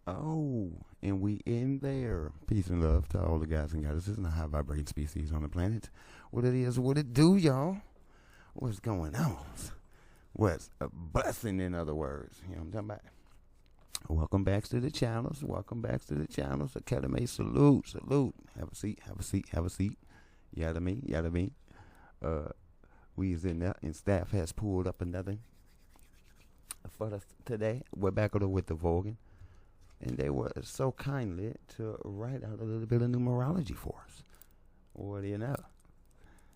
Oh, and we in there. Peace and love to all the guys and goddesses and the high vibrating species on the planet. What it is, what it do, y'all? What's going on? What's a bustin', in other words? You know what I'm talking about? Welcome back to the channels. Welcome back to the channels. Academy, salute, salute. Have a seat, have a seat, have a seat. Yada me, yada me. We is in there, and staff has pulled up another for us today. We're back with the Volgun, and they were so kindly to write out a little bit of numerology for us. What do you know?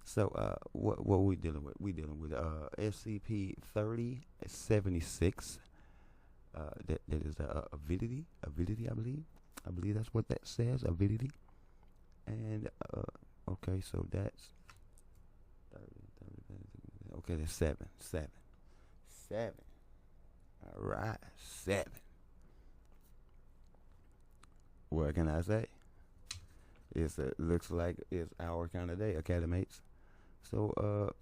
So, what we dealing with? We dealing with SCP-3076. That is Avidity, I believe. I believe that's what that says, Avidity. And okay, so that's 30. Okay, that's 7. All right, 7. What can I say? It looks like it's our kind of day, Academates. So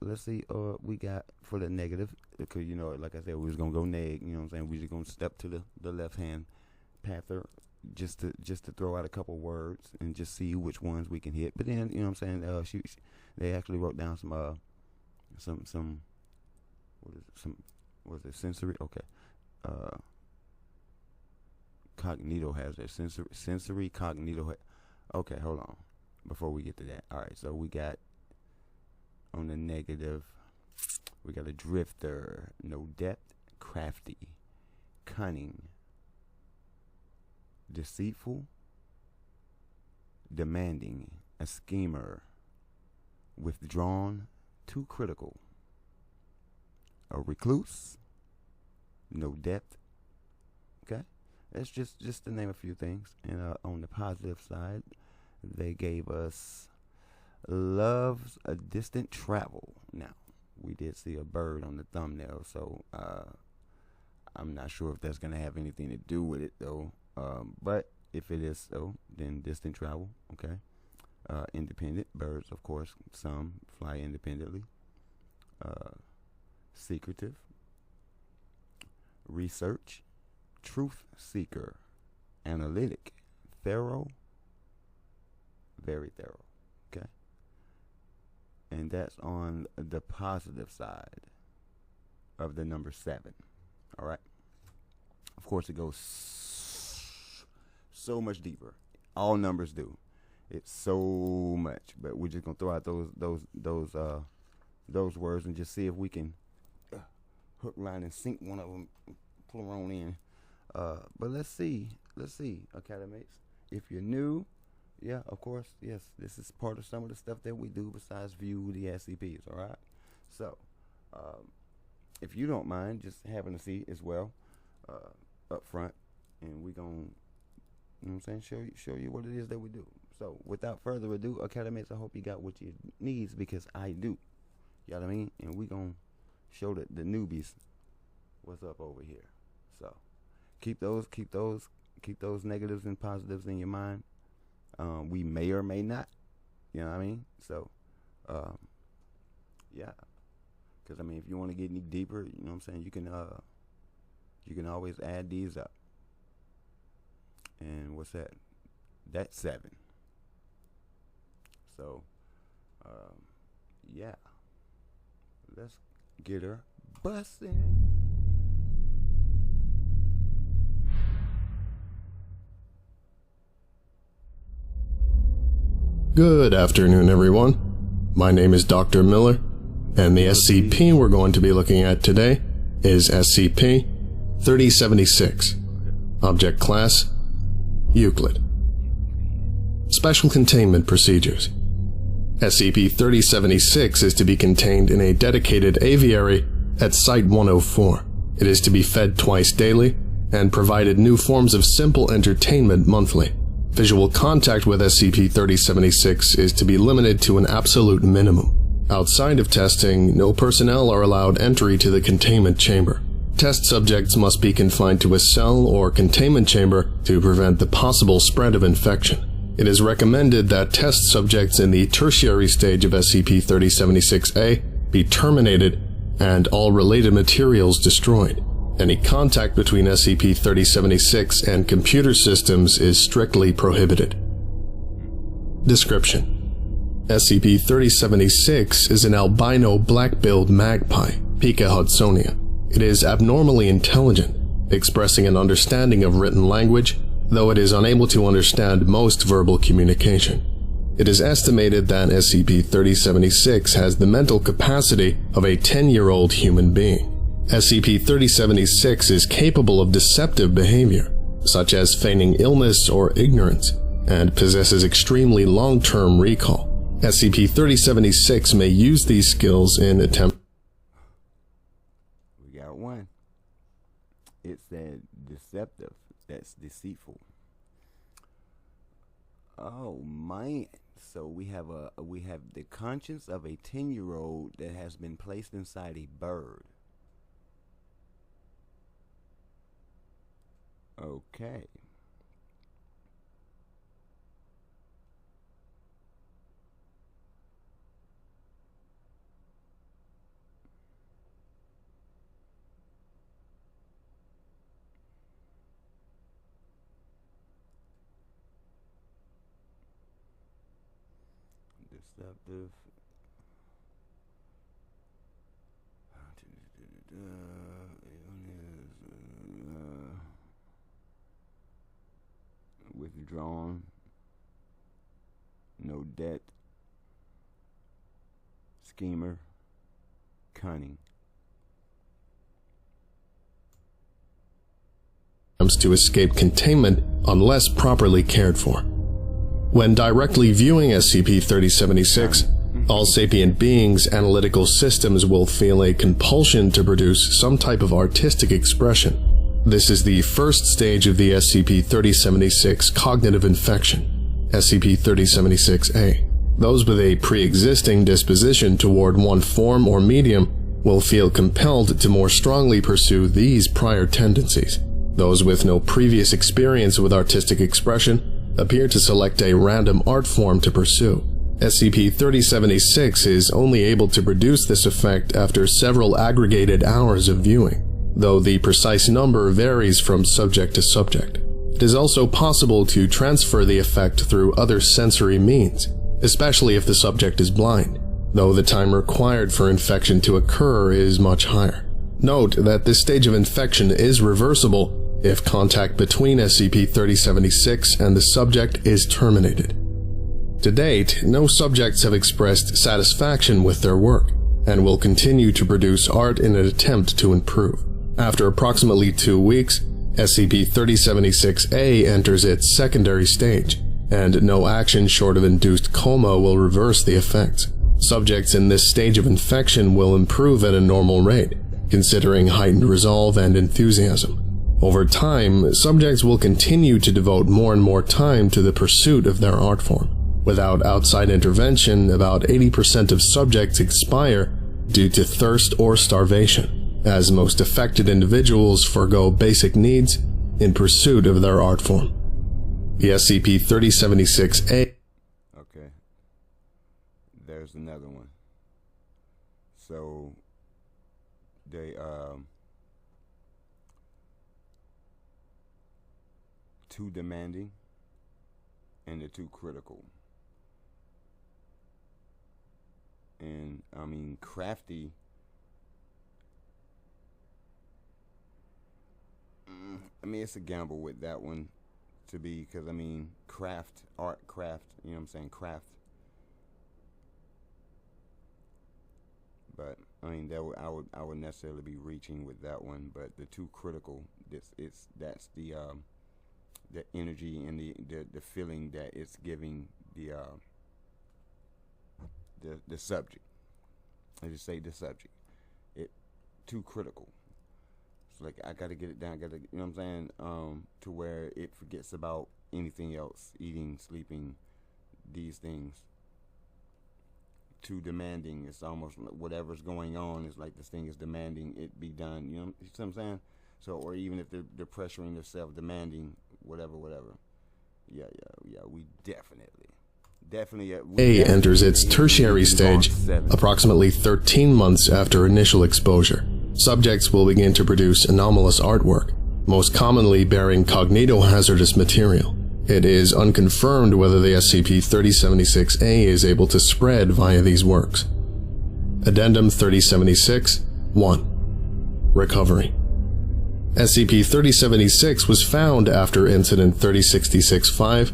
let's see. We got for the negative, because you know, like I said, we was gonna go neg. You know what I'm saying? We just gonna step to the left hand pather, just to throw out a couple words and just see which ones we can hit. But then, you know what I'm saying? They actually wrote down some what is it? Sensory? Okay. Cognito has their sensory cognito. Okay, hold on. Before we get to that, all right. So we got on the negative, we got a drifter, no depth, crafty, cunning, deceitful, demanding, a schemer, withdrawn, too critical, a recluse, no depth. Okay, that's just to name a few things. And on the positive side, they gave us loves a distant travel. Now, we did see a bird on the thumbnail, so I'm not sure if that's going to have anything to do with it, though. But if it is so, then distant travel, okay. Independent birds, of course, some fly independently. Secretive, research, truth seeker, analytic, thorough, very thorough, okay. And that's on the positive side of the number 7. All right. Of course, it goes so much deeper. All numbers do. It's so much, but we're just gonna throw out those words and just see if we can hook, line, and sink one of them, pull them on in. But let's see, Academates. If you're new, yeah, of course, yes, this is part of some of the stuff that we do besides view the SCPs, all right? So, if you don't mind just having a seat as well, up front, and we gonna, you know what I'm saying, show you what it is that we do. So, without further ado, Academates, I hope you got what you needs, because I do. You know what I mean? And we gonna show the newbies what's up over here. So, keep those negatives and positives in your mind. We may or may not, you know what I mean? So, yeah, because I mean, if you want to get any deeper, you know what I'm saying, you can always add these up. And what's that? That's 7. So, yeah, let's get her bustin'. Good afternoon, everyone. My name is Dr. Miller, and the SCP we're going to be looking at today is SCP-3076. Object Class: Euclid. Special Containment Procedures. SCP-3076 is to be contained in a dedicated aviary at Site-104. It is to be fed twice daily and provided new forms of simple entertainment monthly. Visual contact with SCP-3076 is to be limited to an absolute minimum. Outside of testing, no personnel are allowed entry to the containment chamber. Test subjects must be confined to a cell or containment chamber to prevent the possible spread of infection. It is recommended that test subjects in the tertiary stage of SCP-3076-A be terminated and all related materials destroyed. Any contact between SCP-3076 and computer systems is strictly prohibited. Description: SCP-3076 is an albino black-billed magpie, Pica hudsonia. It is abnormally intelligent, expressing an understanding of written language, though it is unable to understand most verbal communication. It is estimated that SCP-3076 has the mental capacity of a 10-year-old human being. SCP-3076 is capable of deceptive behavior, such as feigning illness or ignorance, and possesses extremely long-term recall. SCP-3076 may use these skills in attempt. We got one. It said deceptive. That's deceitful. Oh man. So we have the conscience of a 10-year-old that has been placed inside a bird. Okay. Deceptive. Withdrawn. No debt. Schemer. Cunning. To escape containment unless properly cared for. When directly viewing SCP-3076, all sapient beings' analytical systems will feel a compulsion to produce some type of artistic expression. This is the first stage of the SCP-3076 cognitive infection, SCP-3076-A. Those with a pre-existing disposition toward one form or medium will feel compelled to more strongly pursue these prior tendencies. Those with no previous experience with artistic expression appear to select a random art form to pursue. SCP-3076 is only able to produce this effect after several aggregated hours of viewing, though the precise number varies from subject to subject. It is also possible to transfer the effect through other sensory means, especially if the subject is blind, though the time required for infection to occur is much higher. Note that this stage of infection is reversible if contact between SCP-3076 and the subject is terminated. To date, no subjects have expressed satisfaction with their work, and will continue to produce art in an attempt to improve. After approximately 2 weeks, SCP-3076-A enters its secondary stage, and no action short of induced coma will reverse the effects. Subjects in this stage of infection will improve at a normal rate, considering heightened resolve and enthusiasm. Over time, subjects will continue to devote more and more time to the pursuit of their art form. Without outside intervention, about 80% of subjects expire due to thirst or starvation, as most affected individuals forego basic needs in pursuit of their art form. The SCP-3076-A. Okay. There's another one. So, they, too demanding and they're too critical. And I mean, crafty. I mean, it's a gamble with that one to be, because I mean, art, you know what I'm saying, craft. But I mean, I would necessarily be reaching with that one. But the too critical, that's the energy and the feeling that it's giving the subject. I just say the subject. It too critical. It's like I gotta get it down. You know what I'm saying? To where it forgets about anything else, eating, sleeping, these things. Too demanding. It's almost like whatever's going on is like this thing is demanding it be done. You see what I'm saying? So, or even if they're pressuring themselves, demanding whatever. Yeah. We definitely. A enters its tertiary stage approximately 13 months after initial exposure. subjects will begin to produce anomalous artwork, most commonly bearing cognitohazardous material. It is unconfirmed whether the SCP-3076-A is able to spread via these works. Addendum 3076-1. Recovery. SCP-3076 was found after Incident 3066-5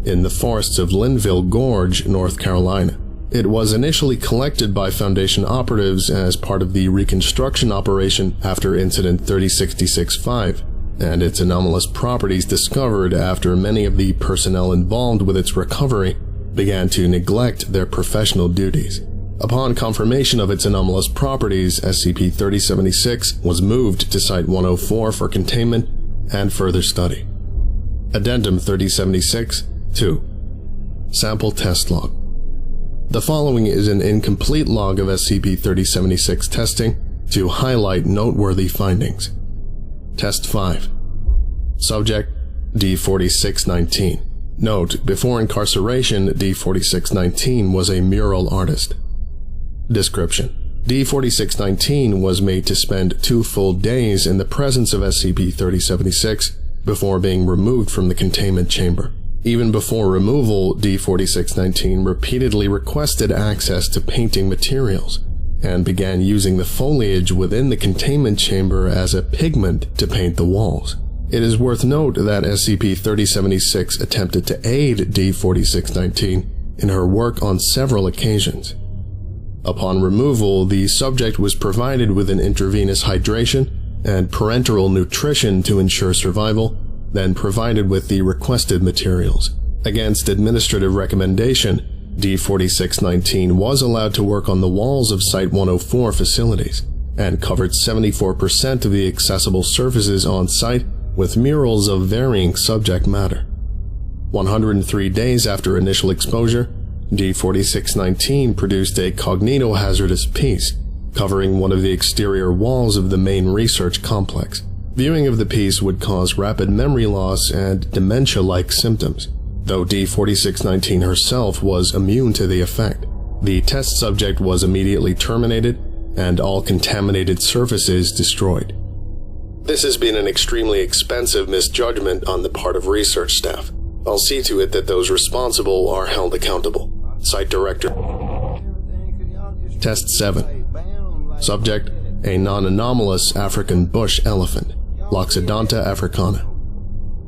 in the forests of Linville Gorge, North Carolina. It was initially collected by Foundation operatives as part of the reconstruction operation after Incident 3066-5, and its anomalous properties discovered after many of the personnel involved with its recovery began to neglect their professional duties. Upon confirmation of its anomalous properties, SCP-3076 was moved to Site-104 for containment and further study. Addendum 3076-2. Sample Test Log. The following is an incomplete log of SCP-3076 testing to highlight noteworthy findings. Test 5. Subject D4619. Note, before incarceration, D4619 was a mural artist. Description: D4619 was made to spend 2 full days in the presence of SCP-3076 before being removed from the containment chamber. Even before removal, D4619 repeatedly requested access to painting materials and began using the foliage within the containment chamber as a pigment to paint the walls. It is worth note that SCP-3076 attempted to aid D4619 in her work on several occasions. Upon removal, the subject was provided with an intravenous hydration and parenteral nutrition to ensure survival, then provided with the requested materials. Against administrative recommendation, D4619 was allowed to work on the walls of Site-104 facilities and covered 74% of the accessible surfaces on site with murals of varying subject matter. 103 days after initial exposure, D4619 produced a cognitohazardous piece covering one of the exterior walls of the main research complex. Viewing of the piece would cause rapid memory loss and dementia-like symptoms, though D4619 herself was immune to the effect. The test subject was immediately terminated and all contaminated surfaces destroyed. This has been an extremely expensive misjudgment on the part of research staff. I'll see to it that those responsible are held accountable. Site Director. Test 7. Subject: a non-anomalous African bush elephant, Loxodonta africana.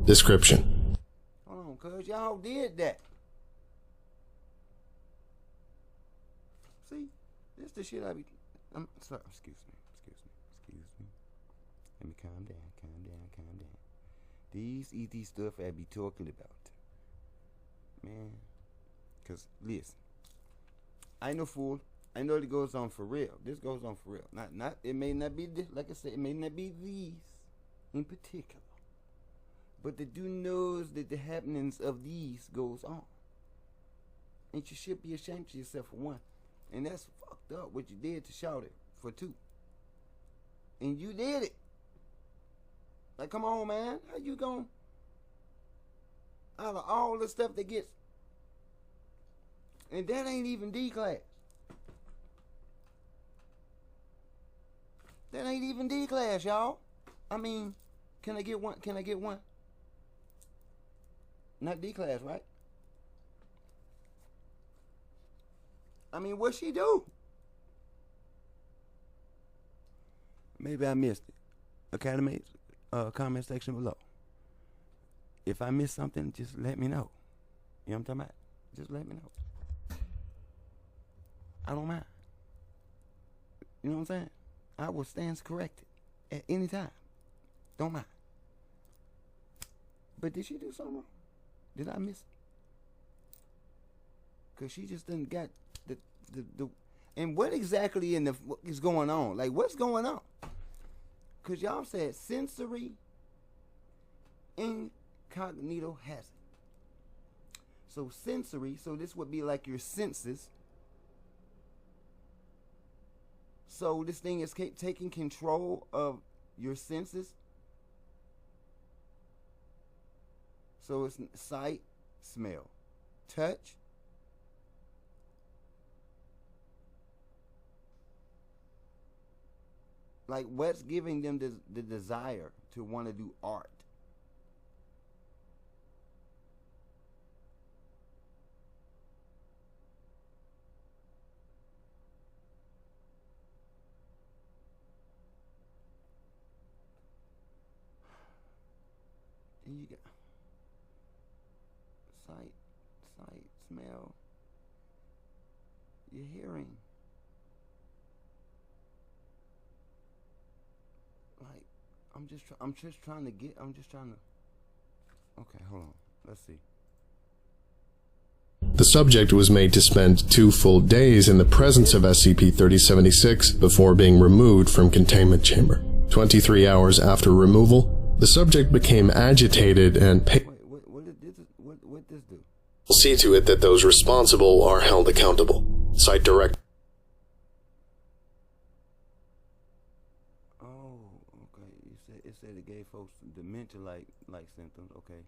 Description: Hold on, cuz y'all did that. See, this the shit I be... I'm sorry, excuse me. Let me calm down. These ET stuff I be talking about. Man, cause listen, I ain't no fool. I know it goes on for real. This goes on for real. Not. It may not be this, like I said. It may not be these in particular, but the dude knows that the happenings of these goes on, and you should be ashamed of yourself for one. And that's fucked up what you did to shout it for 2. And you did it. Like, come on, man. How you gon' out of all the stuff that gets, and that ain't even D class. That ain't even D class, y'all. I mean, can I get one? Not D class, right? I mean, what she do? Maybe I missed it. Academy, comment section below. If I missed something, just let me know. You know what I'm talking about? Just let me know. I don't mind. You know what I'm saying? I will stand corrected at any time. Don't mind. But did she do something wrong? Did I miss it? Cause she just done got the and what exactly is going on? Like, what's going on? Cause y'all said sensory incognito hazard. So sensory, so this would be like your senses. So this thing is taking control of your senses. So it's sight, smell, touch, Like, what's giving them the desire to want to do art? And you got sight, smell, your hearing. Like, I'm just trying to. Okay, hold on. Let's see. The subject was made to spend 2 full days in the presence of SCP-3076 before being removed from containment chamber. 23 hours after removal, the subject became agitated and What this do? See to it that those responsible are held accountable. Site Director. Oh, okay. It said it gave folks dementia-like symptoms. Okay.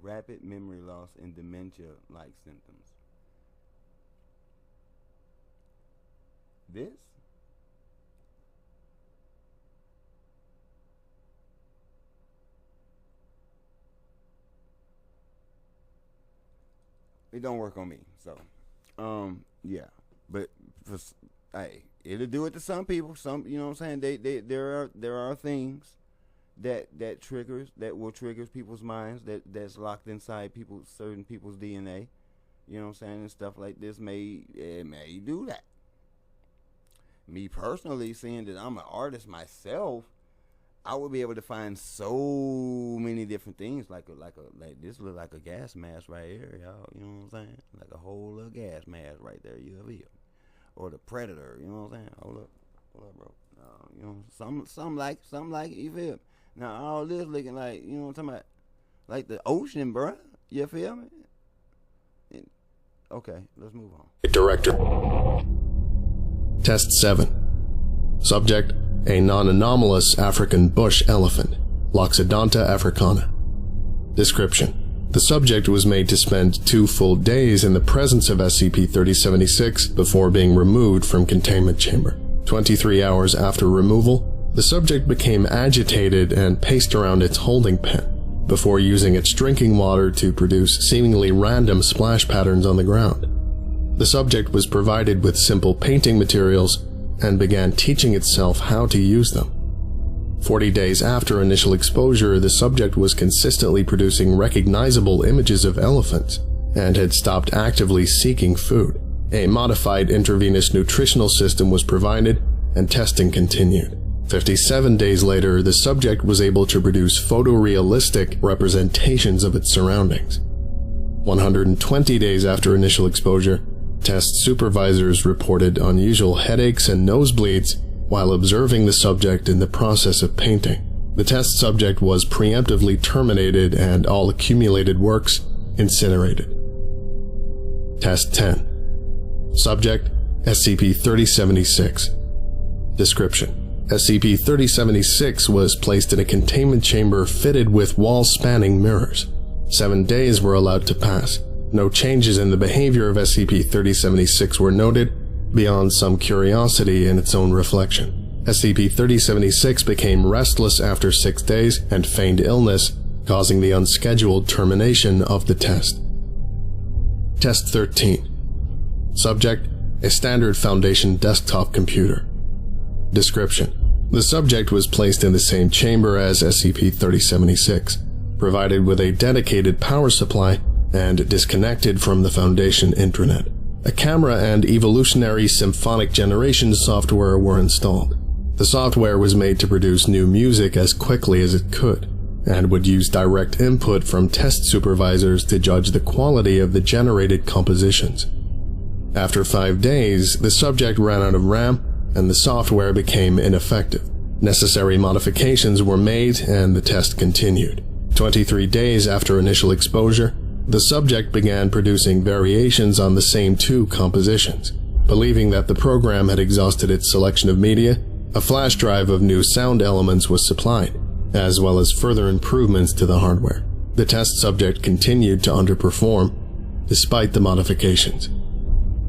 Rapid memory loss and dementia-like symptoms. This? It don't work on me, so yeah. But hey, it'll do it to some people. Some, you know what I'm saying? There are things that will trigger people's minds that's locked inside certain people's DNA. You know what I'm saying? And stuff like this may do that. Me personally, seeing that I'm an artist myself, I would be able to find so many different things, like this look like a gas mask right here, y'all. You know what I'm saying? Like a whole little gas mask right there. You feel? Or the Predator. You know what I'm saying? Hold up, bro. You know, some like it. You feel? Now all this looking like, you know what I'm talking about, like the ocean, bro. You feel me? Okay, let's move on. Director. Test 7. Subject: a non-anomalous African bush elephant, Loxodonta africana. Description: the subject was made to spend 2 full days in the presence of SCP-3076 before being removed from containment chamber. 23 hours after removal, the subject became agitated and paced around its holding pen, before using its drinking water to produce seemingly random splash patterns on the ground. The subject was provided with simple painting materials and began teaching itself how to use them. 40 days after initial exposure, the subject was consistently producing recognizable images of elephants and had stopped actively seeking food. A modified intravenous nutritional system was provided and testing continued. 57 days later, the subject was able to produce photorealistic representations of its surroundings. 120 days after initial exposure, test supervisors reported unusual headaches and nosebleeds while observing the subject in the process of painting. The test subject was preemptively terminated and all accumulated works incinerated. Test 10. Subject: SCP-3076. Description: SCP-3076 was placed in a containment chamber fitted with wall-spanning mirrors. 7 days were allowed to pass. No changes in the behavior of SCP-3076 were noted, beyond some curiosity in its own reflection. SCP-3076 became restless after 6 days and feigned illness, causing the unscheduled termination of the test. Test 13. Subject: a standard Foundation desktop computer. Description: the subject was placed in the same chamber as SCP-3076, provided with a dedicated power supply and disconnected from the Foundation intranet. A camera and evolutionary symphonic generation software were installed. The software was made to produce new music as quickly as it could, and would use direct input from test supervisors to judge the quality of the generated compositions. After 5 days, the subject ran out of RAM, and the software became ineffective. Necessary modifications were made, and the test continued. 23 days after initial exposure, the subject began producing variations on the same 2 compositions. Believing that the program had exhausted its selection of media, a flash drive of new sound elements was supplied, as well as further improvements to the hardware. The test subject continued to underperform, despite the modifications.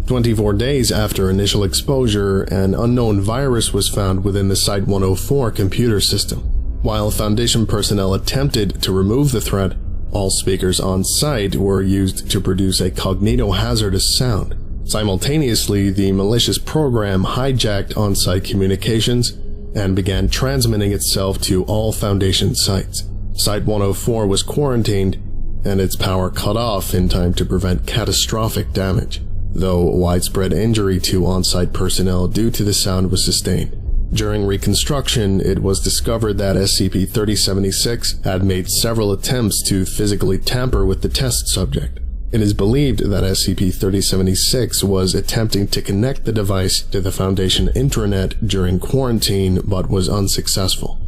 24 days after initial exposure, an unknown virus was found within the Site-104 computer system. While Foundation personnel attempted to remove the threat, all speakers on site were used to produce a cognitohazardous sound. Simultaneously, the malicious program hijacked on-site communications and began transmitting itself to all Foundation sites. Site-104 was quarantined and its power cut off in time to prevent catastrophic damage, though widespread injury to on-site personnel due to the sound was sustained. During reconstruction, it was discovered that SCP-3076 had made several attempts to physically tamper with the test subject. It is believed that SCP-3076 was attempting to connect the device to the Foundation intranet during quarantine, but was unsuccessful.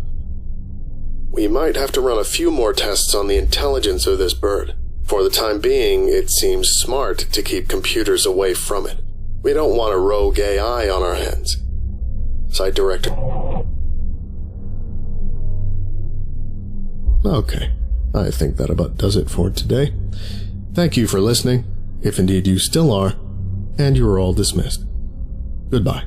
We might have to run a few more tests on the intelligence of this bird. For the time being, it seems smart to keep computers away from it. We don't want a rogue AI on our hands. Site Director. Okay, I think that about does it for today. Thank you for listening, if indeed you still are, and you are all dismissed. Goodbye.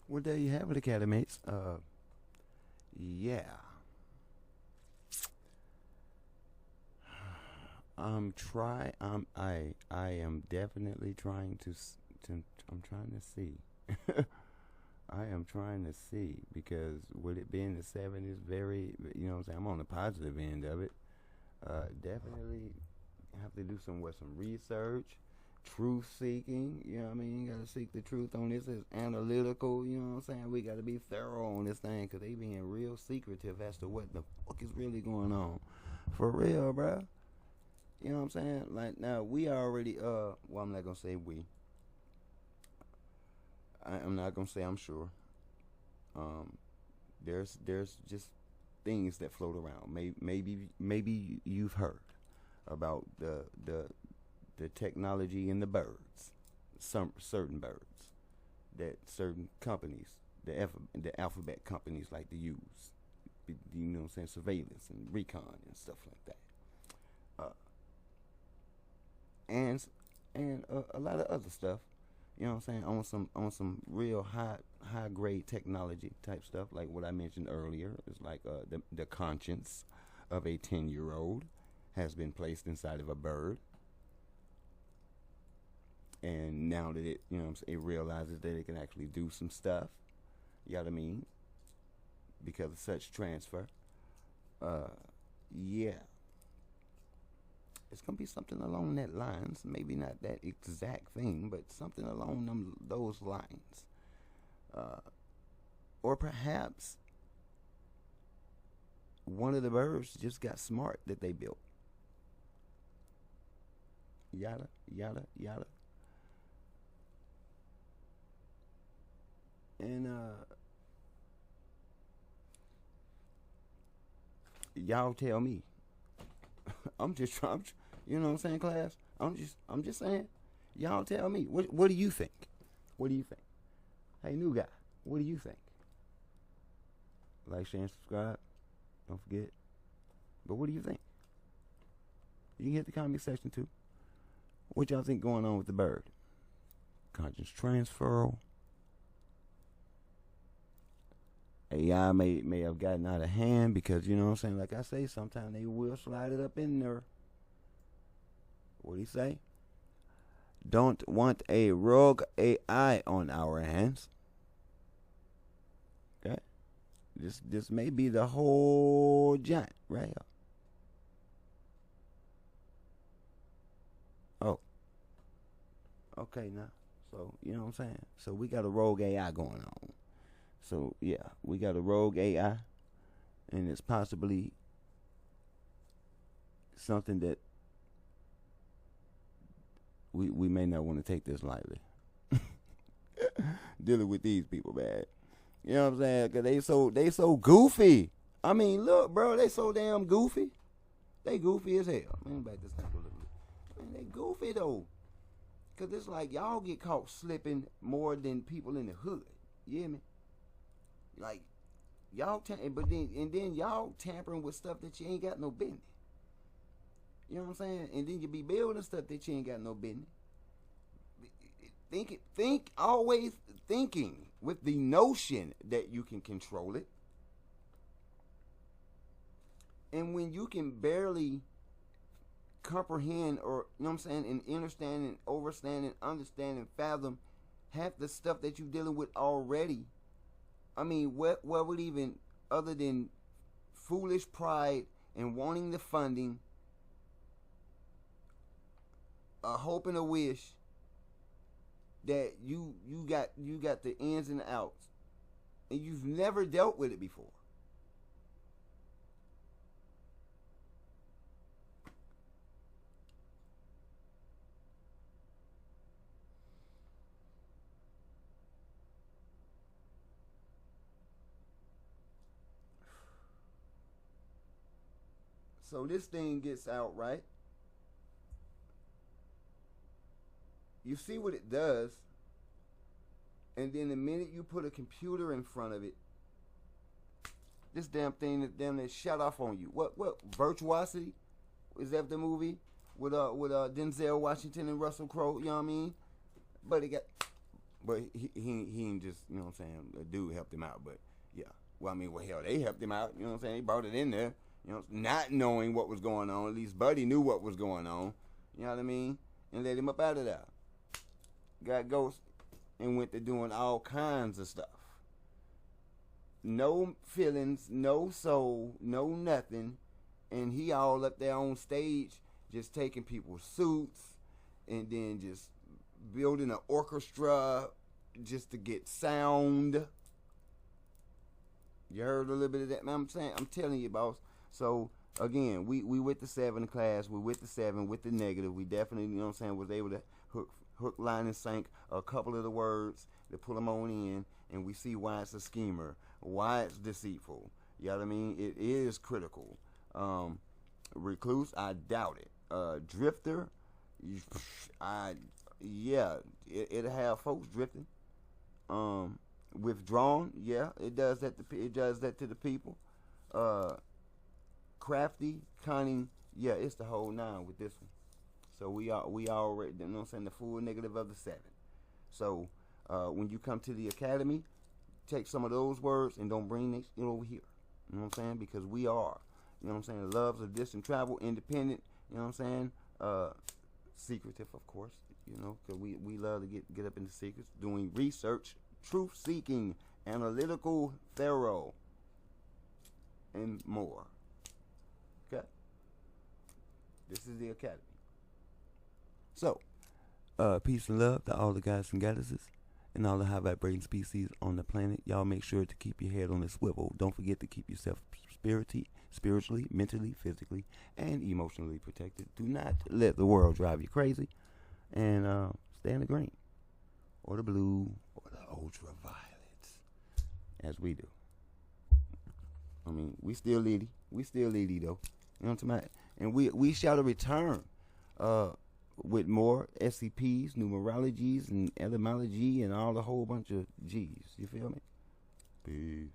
Well, there you have it, Academates. Yeah. I am definitely trying to I'm trying to see. I am trying to see, because with it being the 70s, very, you know what I'm saying, I'm on the positive end of it. Definitely have to do some research, truth seeking, you know what I mean? Gotta seek the truth on this. It's analytical, you know what I'm saying? We gotta be thorough on this thing, because they being real secretive as to what the fuck is really going on. For real, bruh. You know what I'm saying? Like, now, we already, well, I'm not gonna say we. I'm not gonna say I'm sure. There's just things that float around. Maybe you've heard about the technology in the birds, certain birds that certain companies, the alphabet companies, like to use. You know what I'm saying? Surveillance and recon and stuff like that. And a lot of other stuff, you know what I'm saying, on some real high grade technology type stuff, like what I mentioned earlier. It's like the conscience of a 10-year-old has been placed inside of a bird, and now that it, you know what I'm saying, it realizes that it can actually do some stuff, you know what I mean, because of such transfer. Yeah. It's going to be something along that lines. Maybe not that exact thing, but something along those lines. Or perhaps one of the birds just got smart that they built. Yada, yada, yada. And, y'all tell me. I'm just trying, you know what I'm saying, class? I'm just saying. Y'all tell me. What do you think? What do you think? Hey, new guy, what do you think? Like, share, and subscribe. Don't forget. But what do you think? You can hit the comment section too. What y'all think going on with the bird? Conscious transfer. AI may have gotten out of hand, because, you know what I'm saying, like I say, sometimes they will slide it up in there. What do you say? Don't want a rogue AI on our hands. Okay? This may be the whole giant right here. Oh. Okay, now. So, you know what I'm saying? So we got a rogue AI going on. So, yeah, we got a rogue AI, and it's possibly something that we may not want to take this lightly. Dealing with these people, man. You know what I'm saying? Because they so goofy. I mean, look, bro, they so damn goofy. They goofy as hell. Man, back this thing a little bit. Man, they goofy though. Cause it's like y'all get caught slipping more than people in the hood. You hear me? Like y'all, but then y'all tampering with stuff that you ain't got no business. You know what I'm saying? And then you be building stuff that you ain't got no business. Always thinking with the notion that you can control it. And when you can barely comprehend, or you know what I'm saying, and understand and overstand and understand and fathom half the stuff that you're dealing with already, I mean, what would even, other than foolish pride and wanting the funding, a hope and a wish that you got the ins and outs, and you've never dealt with it before. So this thing gets out, right? You see what it does, and then the minute you put a computer in front of it, this damn thing that shut off on you. What Virtuosity? Is that the movie with Denzel Washington and Russell Crowe? You know what I mean? But he ain't just, you know what I'm saying, a dude helped him out. But yeah, well, I mean, well, hell, they helped him out. You know what I'm saying? They brought it in there. You know, not knowing what was going on. At least Buddy knew what was going on. You know what I mean? And let him up out of there. Got ghost and went to doing all kinds of stuff. No feelings, no soul, no nothing. And he all up there on stage just taking people's suits and then just building an orchestra just to get sound. You heard a little bit of that, man? I'm telling you, boss. So again, we with the 7 class, we with the 7, with the negative. We definitely, you know what I'm saying, was able to hook, line, and sink a couple of the words to pull them on in, and we see why it's a schemer, why it's deceitful. You know what I mean? It is critical. Recluse, I doubt it. Drifter, it'll have folks drifting. Withdrawn, yeah, it does that. It does that to the people. Crafty, cunning, yeah, it's the whole 9 with this one. So we already, you know what I'm saying, the full negative of the 7. So when you come to the academy, take some of those words and don't bring it over here. You know what I'm saying? Because we are, you know what I'm saying, loves of distant travel, independent, you know what I'm saying, secretive, of course, you know, because we love to get up into secrets, doing research, truth-seeking, analytical, thorough, and more. Okay? This is the academy. So, peace and love to all the guys and goddesses and all the high vibrating species on the planet. Y'all make sure to keep your head on the swivel. Don't forget to keep yourself spiritually, mentally, physically, and emotionally protected. Do not let the world drive you crazy. And stay in the green, or the blue, or the ultraviolets, as we do. I mean, we still litty. We still litty, though. You know what I'm talking about? And we shall return with more SCPs, numerologies, and etymology, and all the whole bunch of G's. You feel me? Peace.